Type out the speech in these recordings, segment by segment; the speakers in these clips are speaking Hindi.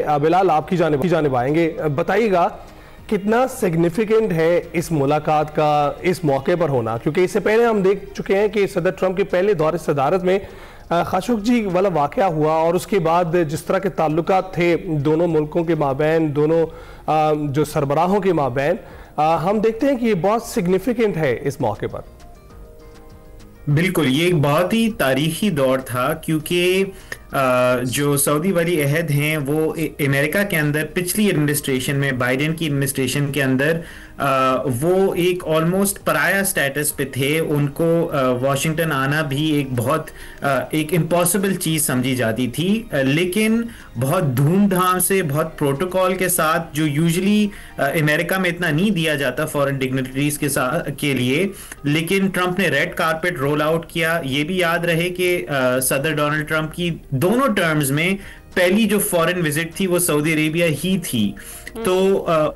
बिलाल, आपकी जानिब आएंगे। बताइएगा कितना सिग्निफिकेंट है इस मुलाकात का इस मौके पर होना, क्योंकि इससे पहले हम देख चुके हैं कि सदर ट्रंप के पहले दौरे सदारत में खशोगी वाला वाक़या हुआ और उसके बाद जिस तरह के ताल्लुकात थे दोनों मुल्कों के माबैन, दोनों जो सरबराहों के माबैन, हम देखते हैं कि ये बहुत सिग्निफिकेंट है इस मौके पर। बिल्कुल, ये एक बहुत ही तारीखी दौर था क्योंकि जो सऊदी वाली अहद हैं वो अमेरिका के अंदर पिछली एडमिनिस्ट्रेशन में, बाइडेन की एडमिनिस्ट्रेशन के अंदर वो एक ऑलमोस्ट पराया स्टेटस पे थे। उनको वॉशिंगटन आना भी एक बहुत एक इम्पॉसिबल चीज़ समझी जाती थी, लेकिन बहुत धूमधाम से, बहुत प्रोटोकॉल के साथ, जो यूजुअली अमेरिका में इतना नहीं दिया जाता फॉरेन डिग्निटरीज के लिए। लेकिन ट्रंप ने रेड कारपेट रोल आउट किया। ये भी याद रहे कि सदर डोनाल्ड ट्रंप की दोनों टर्म्स में पहली जो फॉरेन विजिट थी वो सऊदी अरेबिया ही थी। तो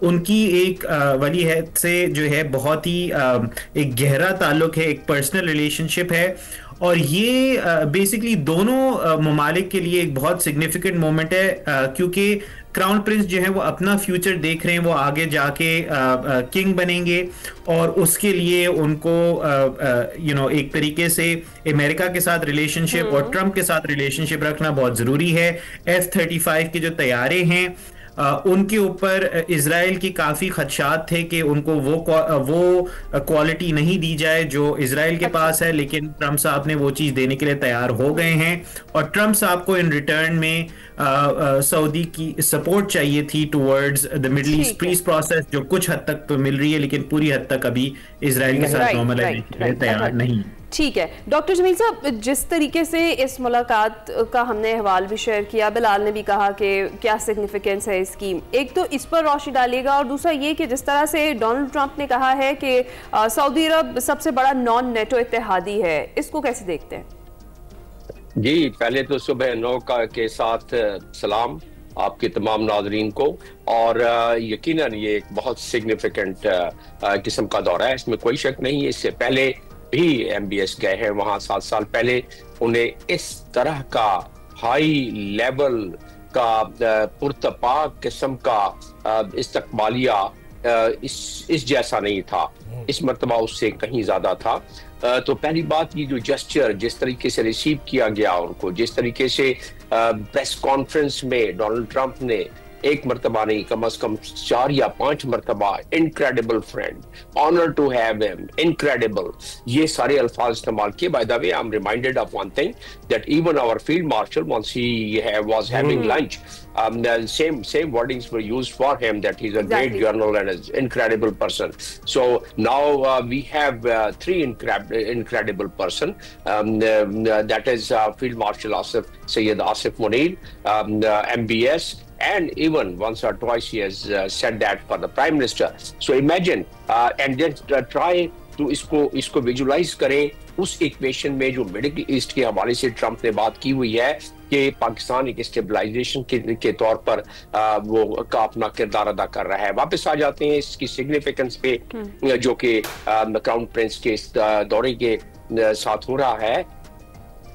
उनकी एक वली अहद से जो है बहुत ही एक गहरा ताल्लुक है, एक पर्सनल रिलेशनशिप है। और ये बेसिकली दोनों ममालिक के लिए एक बहुत सिग्निफिकेंट मोमेंट है, क्योंकि क्राउन प्रिंस जो है वो अपना फ्यूचर देख रहे हैं, वो आगे जाके किंग बनेंगे और उसके लिए उनको एक तरीके से अमेरिका के साथ रिलेशनशिप और ट्रंप के साथ रिलेशनशिप रखना बहुत ज़रूरी है। F-35 के जो तैयारे हैं उनके ऊपर इजराइल की काफ़ी खदशात थे कि उनको वो क्वालिटी नहीं दी जाए जो इजराइल के पास है, लेकिन ट्रंप साहब ने वो चीज़ देने के लिए तैयार हो गए हैं। और ट्रंप साहब को इन रिटर्न में सऊदी की सपोर्ट चाहिए थी towards the middle east peace process, जो कुछ हद तक तो मिल रही है लेकिन पूरी हद तक अभी इजराइल के साथ नॉर्मलाइजेशन के लिए तैयार नहीं। ठीक है डॉक्टर जमील साहब, जिस तरीके से इस मुलाकात का हमने अहवाल भी शेयर किया, बिलाल ने भी कहा कि क्या सिग्निफिकेंस है इसकी, एक तो इस पर रोशनी डालिएगा और दूसरा ये कि जिस तरह से डोनाल्ड ट्रंप ने कहा है कि सऊदी अरब सबसे बड़ा नॉन नेटो इत्तेहादी है, इसको कैसे देखते हैं? जी, पहले तो सुबह 9 के साथ सलाम आपके तमाम नाजरीन को। और यकीनन ये एक बहुत सिग्निफिकेंट किस्म का दौरा है, इसमें कोई शक नहीं है। इससे पहले भी MBS गए हैं वहाँ 7 साल पहले। उन्हें इस तरह का हाई लेवल का पुरतपाक किस्म का इस्तकबालिया इस जैसा नहीं था, इस मर्तबा उससे कहीं ज्यादा था। तो पहली बात, ये जो जेस्चर जिस तरीके से रिसीव किया गया उनको, जिस तरीके से प्रेस कॉन्फ्रेंस में डोनाल्ड ट्रंप ने एक मर्तबा नहीं, कम से कम 4 या 5 मर्तबा incredible friend, honour to have him, incredible, ये सारे अल्फाज इस्तेमाल किए। By the way, I am reminded of one thing that even our field marshal once he was having lunch, the same wordings were used for him, that he's a great journal and an incredible person. So now we have 3 incredible person, that is Field Marshal Sayyid Asif Munir, MBS, and even once or twice he has said that for the Prime Minister. So imagine and then try to इसको विजुलाइज करें उस इक्वेशन में जो मिडिल ईस्ट के हवाले से ट्रंप ने बात की हुई है कि पाकिस्तान एक स्टेबलाइजेशन के तौर पर वो का अपना किरदार अदा कर रहा है। वापस आ जाते हैं इसकी सिग्निफिकेंस पे, जो कि क्राउन प्रिंस के इस दौरे के साथ हो रहा है।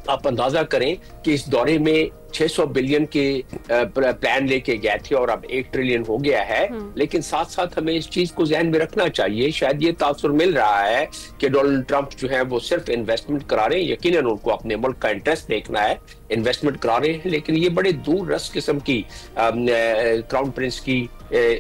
आप अंदाजा करें कि इस दौरे में 600 बिलियन के प्लान लेके गए थे और अब 1 ट्रिलियन हो गया है। लेकिन साथ साथ हमें इस चीज को ध्यान में रखना चाहिए, शायद ये तासुर मिल रहा है कि डोनाल्ड ट्रंप जो है वो सिर्फ इन्वेस्टमेंट करा रहे हैं। यकीनन उनको अपने मुल्क का इंटरेस्ट देखना है, इन्वेस्टमेंट करा रहे हैं, लेकिन ये बड़े दूर रस किस्म की क्राउन प्रिंस की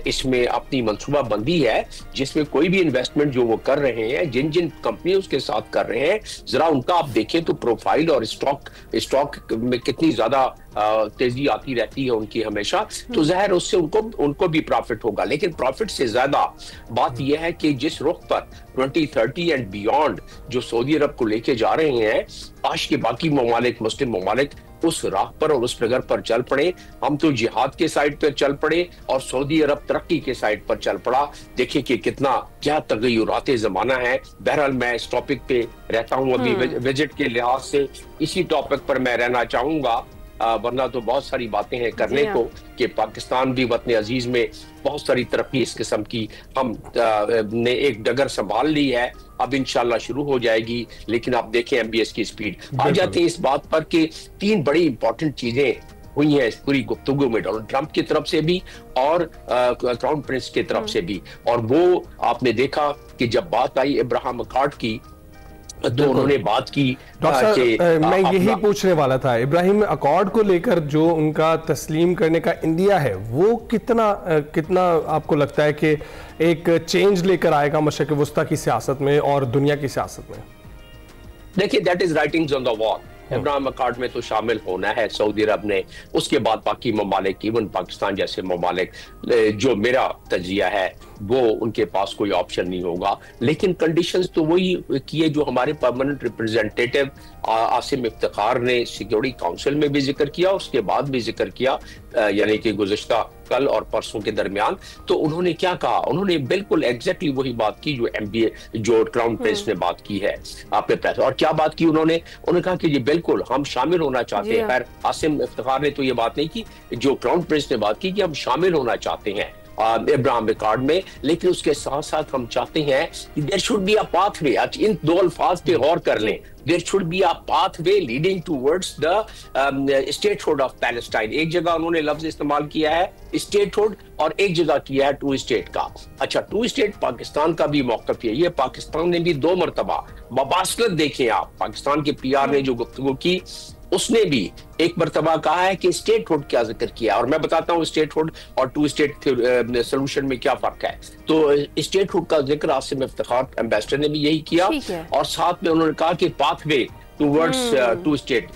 इसमें अपनी मनसूबा बंदी है, जिसमें कोई भी इन्वेस्टमेंट जो वो कर रहे हैं, जिन जिन कंपनियों के साथ कर रहे हैं, जरा उनका आप देखें तो प्रोफाइल और स्टॉक में कितनी ज्यादा तेजी आती रहती है उनकी हमेशा। तो जाहिर उससे उनको भी प्रॉफिट होगा। लेकिन प्रॉफिट से ज्यादा बात यह है कि जिस रुख पर 2030 एंड बियॉन्ड जो सऊदी अरब को लेके जा रहे हैं, आज के बाकी ममालिक, मुस्लिम ममालिक उस राह पर और उस फिगर पर चल पड़े। हम तो जिहाद के साइड पर चल पड़े और सऊदी अरब तरक्की के साइड पर चल पड़ा। देखिए कि कितना क्या तगय्युरात जमाना है। बहरहाल मैं इस टॉपिक पे रहता हूँ अभी विजिट के लिहाज से, इसी टॉपिक पर मैं रहना चाहूंगा, वरना तो बहुत सारी बातें हैं करने को कि पाकिस्तान भी वतन अजीज में बहुत सारी तरक्की इस किस्म की हम ने एक डगर संभाल ली है, अब इंशाल्लाह शुरू हो जाएगी। लेकिन आप देखें MBS की स्पीड। आ जाते हैं इस बात पर कि 3 बड़ी इंपॉर्टेंट चीजें हुई हैं इस पूरी गुफ्तगू में, डोनाल्ड ट्रंप की तरफ से भी और क्राउन प्रिंस की तरफ से भी। और वो आपने देखा कि जब बात आई इब्राहिम अकॉर्ड की तो उन्होंने बात की। डॉक्टर मैं यही पूछने वाला था, इब्राहिम अकॉर्ड को लेकर जो उनका तस्लीम करने का इंडिया है वो कितना आपको लगता है कि एक चेंज लेकर आएगा मशरिक़ वुस्ता की सियासत में और दुनिया की सियासत में? देखिए, that is writings on the wall. Ibrahim accord में तो शामिल होना है सऊदी अरब ने, उसके बाद बाकी ममालिक, इवन पाकिस्तान जैसे ममालिक, जो मेरा तजिया है वो उनके पास कोई ऑप्शन नहीं होगा। लेकिन कंडीशंस तो वही किए जो हमारे परमानेंट रिप्रेजेंटेटिव आसिम इफ्तिखार ने सिक्योरिटी काउंसिल में भी जिक्र किया, उसके बाद भी जिक्र किया, यानी कि गुज़िश्ता कल और परसों के दरमियान। तो उन्होंने क्या कहा, उन्होंने बिल्कुल एग्जैक्टली वही बात की जो क्राउन प्रिंस ने बात की है आपके पास। और क्या बात की उन्होंने कहा कि ये बिल्कुल हम शामिल होना चाहते हैं। खैर आसिम इफ्तिखार ने तो ये बात नहीं की, जो क्राउन प्रिंस ने बात की कि हम शामिल होना चाहते हैं इब्राहिम अकॉर्ड में, लेकिन उसके साथ साथ हम चाहते हैं कि there should be a pathway. इन दो अल्फाज पे गौर कर लें, there should be a pathway leading towards the statehood of Palestine. एक जगह उन्होंने लफ्ज इस्तेमाल किया है स्टेटहुड और एक जगह किया है टू स्टेट का। अच्छा, टू स्टेट पाकिस्तान का भी मौक़िफ़ है, ये पाकिस्तान ने भी 2 मरतबा मबासलत देखें आप, पाकिस्तान के PR ने जो गुफ्तगू की उसने भी एक मरतबा कहा है कि स्टेटहुड क्या जिक्र किया। और मैं बताता हूँ स्टेटहुड और टू स्टेट सोल्यूशन में क्या फर्क है। तो स्टेटहुड का जिक्र आसिम इफ्तिखार एम्बेसडर ने भी यही किया, और साथ में उन्होंने कहा कि पाथवे टूवर्ड्स टू स्टेट